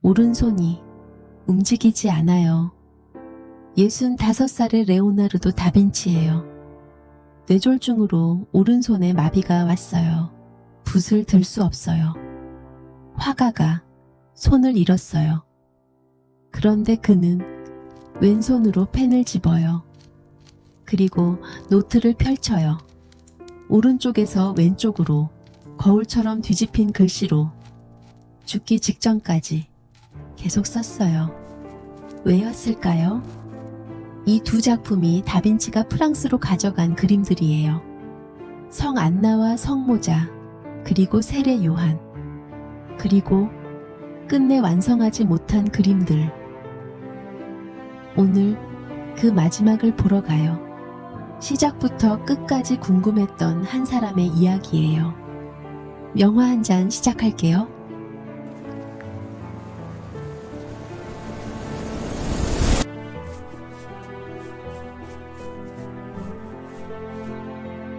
오른손이 움직이지 않아요. 65살의 레오나르도 다빈치예요. 뇌졸중으로 오른손에 마비가 왔어요. 붓을 들 수 없어요. 화가가 손을 잃었어요. 그런데 그는 왼손으로 펜을 집어요. 그리고 노트를 펼쳐요. 오른쪽에서 왼쪽으로 거울처럼 뒤집힌 글씨로 죽기 직전까지 계속 썼어요. 왜였을까요? 이 두 작품이 다빈치가 프랑스로 가져간 그림들이에요. 성 안나와 성모자, 그리고 세례 요한, 그리고 끝내 완성하지 못한 그림들. 오늘 그 마지막을 보러 가요. 시작부터 끝까지 궁금했던 한 사람의 이야기예요. 영화 한 잔 시작할게요.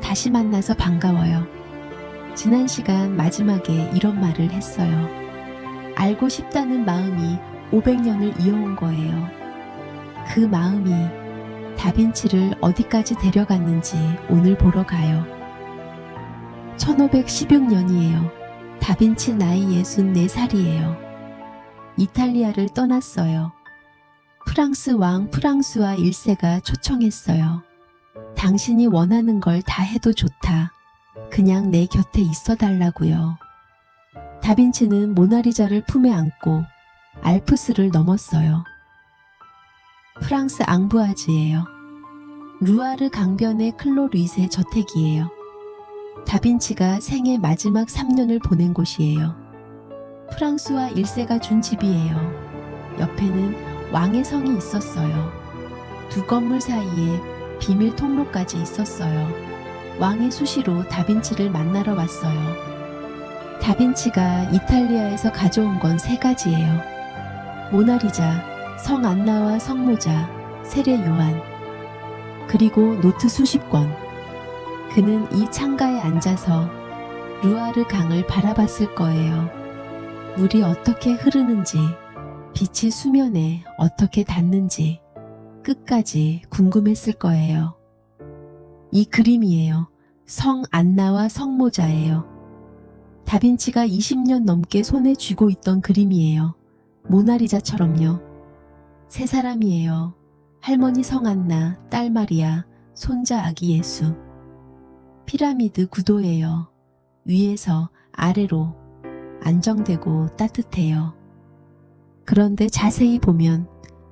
다시 만나서 반가워요. 지난 시간 마지막에 이런 말을 했어요. 알고 싶다는 마음이 500년을 이어온 거예요. 그 마음이 다빈치를 어디까지 데려갔는지 오늘 보러 가요. 1516년이에요. 다빈치 나이 64살이에요. 이탈리아를 떠났어요. 프랑스 왕 프랑스와 1세가 초청했어요. 당신이 원하는 걸 다 해도 좋다. 그냥 내 곁에 있어 달라고요. 다빈치는 모나리자를 품에 안고 알프스를 넘었어요. 프랑스 앙부아즈예요. 루아르 강변의 클로르이스의 저택이에요. 다빈치가 생애 마지막 3년을 보낸 곳이에요. 프랑스와 1세가 준 집이에요. 옆에는 왕의 성이 있었어요. 두 건물 사이에 비밀 통로까지 있었어요. 왕이 수시로 다빈치를 만나러 왔어요. 다빈치가 이탈리아에서 가져온 건 3가지예요. 모나리자, 성 안나와 성모자, 세례 요한, 그리고 노트 수십 권. 그는 이 창가에 앉아서 루아르 강을 바라봤을 거예요. 물이 어떻게 흐르는지, 빛이 수면에 어떻게 닿는지 끝까지 궁금했을 거예요. 이 그림이에요. 성 안나와 성모자예요. 다빈치가 20년 넘게 손에 쥐고 있던 그림이에요. 모나리자처럼요. 3사람이에요. 할머니 성 안나, 딸 마리아, 손자 아기 예수. 피라미드 구도예요. 위에서 아래로 안정되고 따뜻해요. 그런데 자세히 보면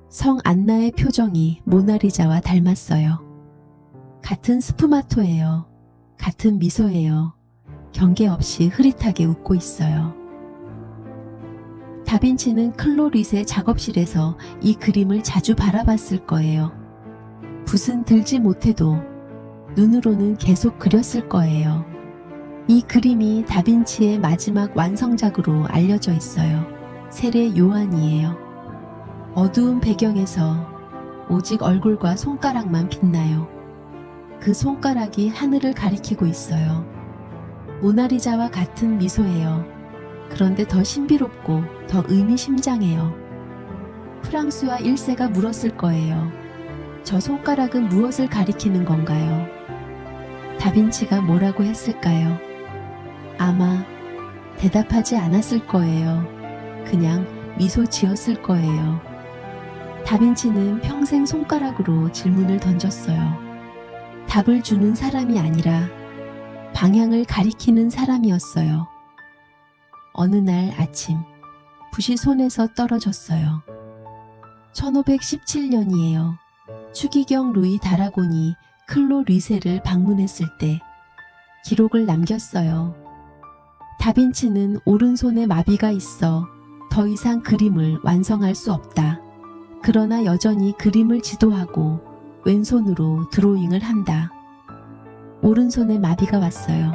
성 안나의 표정이 모나리자와 닮았어요. 같은 스푸마토예요. 같은 미소예요. 경계 없이 흐릿하게 웃고 있어요. 다빈치는 클로릿의 작업실에서 이 그림을 자주 바라봤을 거예요. 붓은 들지 못해도 눈으로는 계속 그렸을 거예요. 이 그림이 다빈치의 마지막 완성작으로 알려져 있어요. 세례 요한이에요. 어두운 배경에서 오직 얼굴과 손가락만 빛나요. 그 손가락이 하늘을 가리키고 있어요. 모나리자와 같은 미소예요. 그런데 더 신비롭고 더 의미심장해요. 프랑스와 1세가 물었을 거예요. 저 손가락은 무엇을 가리키는 건가요? 다빈치가 뭐라고 했을까요? 아마 대답하지 않았을 거예요. 그냥 미소 지었을 거예요. 다빈치는 평생 손가락으로 질문을 던졌어요. 답을 주는 사람이 아니라 방향을 가리키는 사람이었어요. 어느 날 아침, 붓이 손에서 떨어졌어요. 1517년이에요. 추기경 루이 다라곤이 클로리세를 방문했을 때 기록을 남겼어요. 다빈치는 오른손에 마비가 있어 더 이상 그림을 완성할 수 없다. 그러나 여전히 그림을 지도하고 왼손으로 드로잉을 한다. 오른손에 마비가 왔어요.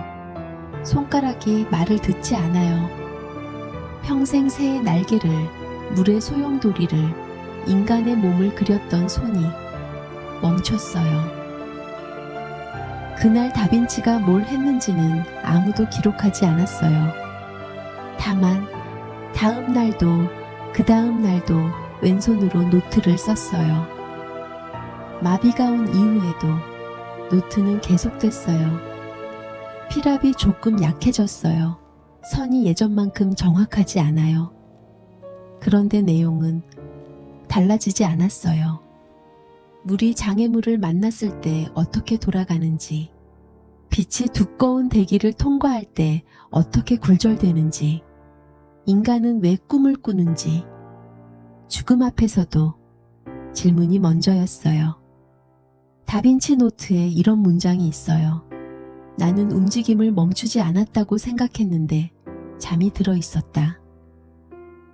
손가락이 말을 듣지 않아요. 평생 새의 날개를, 물의 소용돌이를, 인간의 몸을 그렸던 손이 멈췄어요. 그날 다빈치가 뭘 했는지는 아무도 기록하지 않았어요. 다만 다음 날도 그 다음 날도 왼손으로 노트를 썼어요. 마비가 온 이후에도 노트는 계속됐어요. 피랍이 조금 약해졌어요. 선이 예전만큼 정확하지 않아요. 그런데 내용은 달라지지 않았어요. 물이 장애물을 만났을 때 어떻게 돌아가는지, 빛이 두꺼운 대기를 통과할 때 어떻게 굴절되는지, 인간은 왜 꿈을 꾸는지, 죽음 앞에서도 질문이 먼저였어요. 다빈치 노트에 이런 문장이 있어요. 나는 움직임을 멈추지 않았다고 생각했는데 잠이 들어 있었다.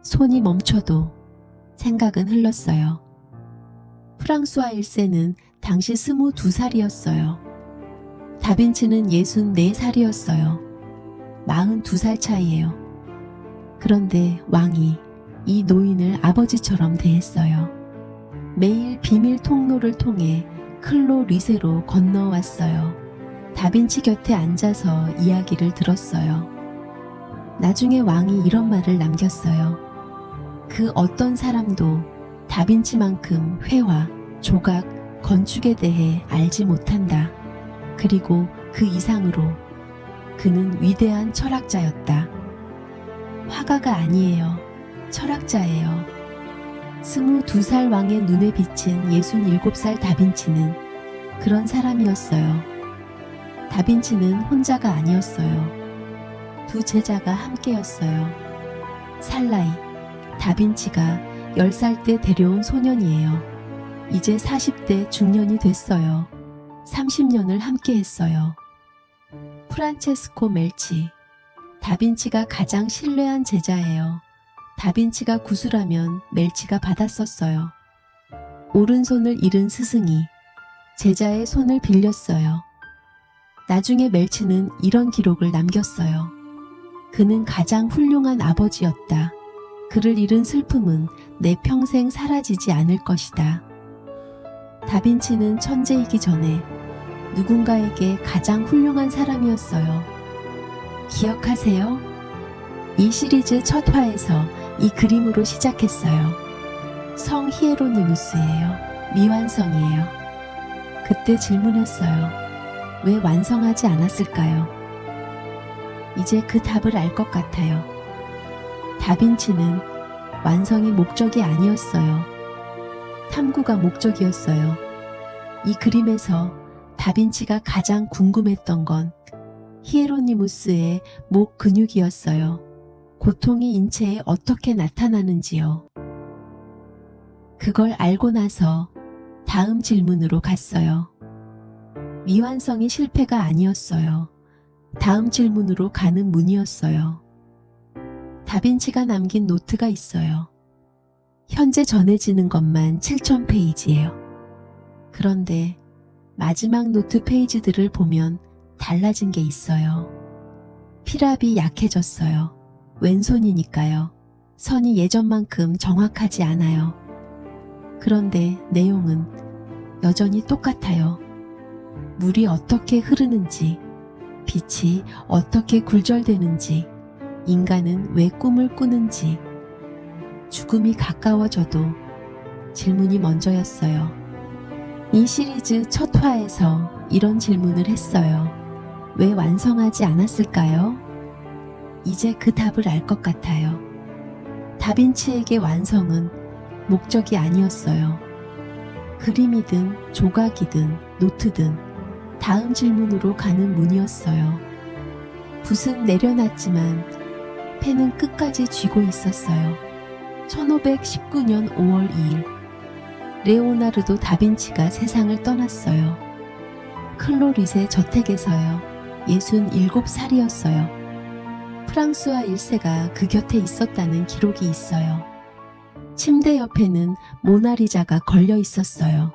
손이 멈춰도 생각은 흘렀어요. 프랑수아 1세는 당시 22살이었어요. 다빈치는 64살이었어요. 42살 차이예요. 그런데 왕이 이 노인을 아버지처럼 대했어요. 매일 비밀 통로를 통해 클로 리세로 건너왔어요. 다빈치 곁에 앉아서 이야기를 들었어요. 나중에 왕이 이런 말을 남겼어요. 그 어떤 사람도 다빈치만큼 회화, 조각, 건축에 대해 알지 못한다. 그리고 그 이상으로 그는 위대한 철학자였다. 화가가 아니에요. 철학자예요. 22살 왕의 눈에 비친 67살 다빈치는 그런 사람이었어요. 다빈치는 혼자가 아니었어요. 두 제자가 함께였어요. 살라이, 다빈치가 10살 때 데려온 소년이에요. 이제 40대 중년이 됐어요. 30년을 함께했어요. 프란체스코 멜치, 다빈치가 가장 신뢰한 제자예요. 다빈치가 구술하면 멜치가 받았었어요. 오른손을 잃은 스승이 제자의 손을 빌렸어요. 나중에 멜치는 이런 기록을 남겼어요. 그는 가장 훌륭한 아버지였다. 그를 잃은 슬픔은 내 평생 사라지지 않을 것이다. 다빈치는 천재이기 전에 누군가에게 가장 훌륭한 사람이었어요. 기억하세요? 이 시리즈 첫 화에서 이 그림으로 시작했어요. 성 히에로니무스예요. 미완성이에요. 그때 질문했어요. 왜 완성하지 않았을까요? 이제 그 답을 알 것 같아요. 다빈치는 완성이 목적이 아니었어요. 탐구가 목적이었어요. 이 그림에서 다빈치가 가장 궁금했던 건 히에로니무스의 목 근육이었어요. 고통이 인체에 어떻게 나타나는지요. 그걸 알고 나서 다음 질문으로 갔어요. 미완성이 실패가 아니었어요. 다음 질문으로 가는 문이었어요. 다빈치가 남긴 노트가 있어요. 현재 전해지는 것만 7,000페이지예요. 그런데 마지막 노트 페이지들을 보면 달라진 게 있어요. 피랍이 약해졌어요. 왼손이니까요. 선이 예전만큼 정확하지 않아요. 그런데 내용은 여전히 똑같아요. 물이 어떻게 흐르는지, 빛이 어떻게 굴절되는지, 인간은 왜 꿈을 꾸는지, 죽음이 가까워져도 질문이 먼저였어요. 이 시리즈 첫 화에서 이런 질문을 했어요. 왜 완성하지 않았을까요? 이제 그 답을 알 것 같아요. 다빈치에게 완성은 목적이 아니었어요. 그림이든 조각이든 노트든 다음 질문으로 가는 문이었어요. 붓은 내려놨지만 펜은 끝까지 쥐고 있었어요. 1519년 5월 2일 레오나르도 다빈치가 세상을 떠났어요. 클로릿의 저택에서요. 67살이었어요. 프랑수아 1세가 그 곁에 있었다는 기록이 있어요. 침대 옆에는 모나리자가 걸려 있었어요.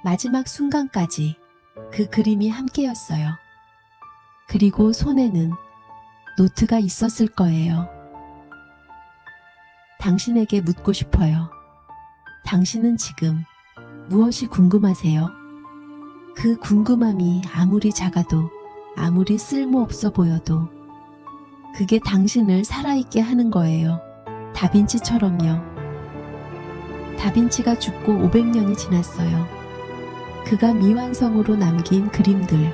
마지막 순간까지 그 그림이 함께였어요. 그리고 손에는 노트가 있었을 거예요. 당신에게 묻고 싶어요. 당신은 지금 무엇이 궁금하세요? 그 궁금함이 아무리 작아도, 아무리 쓸모없어 보여도 그게 당신을 살아있게 하는 거예요. 다빈치처럼요. 다빈치가 죽고 500년이 지났어요. 그가 미완성으로 남긴 그림들,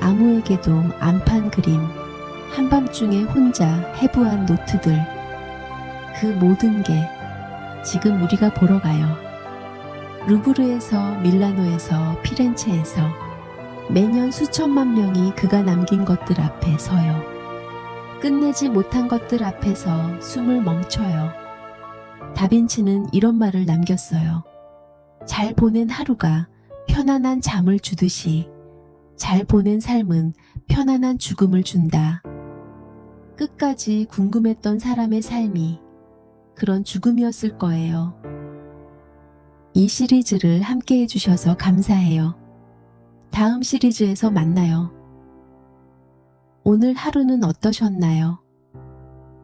아무에게도 안 판 그림, 한밤중에 혼자 해부한 노트들, 그 모든 게 지금 우리가 보러 가요. 루브르에서, 밀라노에서, 피렌체에서 매년 수천만 명이 그가 남긴 것들 앞에 서요. 끝내지 못한 것들 앞에서 숨을 멈춰요. 다빈치는 이런 말을 남겼어요. 잘 보낸 하루가 편안한 잠을 주듯이 잘 보낸 삶은 편안한 죽음을 준다. 끝까지 궁금했던 사람의 삶이 그런 죽음이었을 거예요. 이 시리즈를 함께 해주셔서 감사해요. 다음 시리즈에서 만나요. 오늘 하루는 어떠셨나요?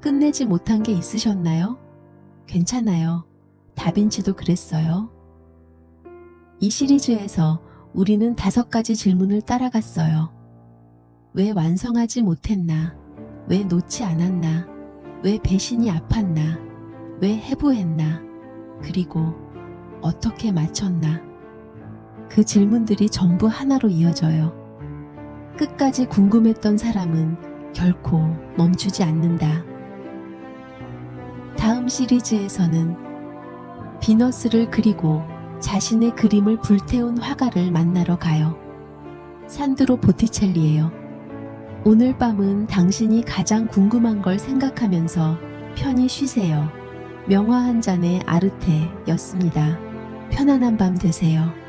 끝내지 못한 게 있으셨나요? 괜찮아요. 다빈치도 그랬어요. 이 시리즈에서 우리는 5가지 질문을 따라갔어요. 왜 완성하지 못했나? 왜 놓지 않았나? 왜 배신이 아팠나? 왜 해부했나? 그리고 어떻게 맞췄나? 그 질문들이 전부 하나로 이어져요. 끝까지 궁금했던 사람은 결코 멈추지 않는다. 다음 시리즈에서는 비너스를 그리고 자신의 그림을 불태운 화가를 만나러 가요. 산드로 보티첼리예요. 오늘 밤은 당신이 가장 궁금한 걸 생각하면서 편히 쉬세요. 명화 한 잔의 아르테였습니다. 편안한 밤 되세요.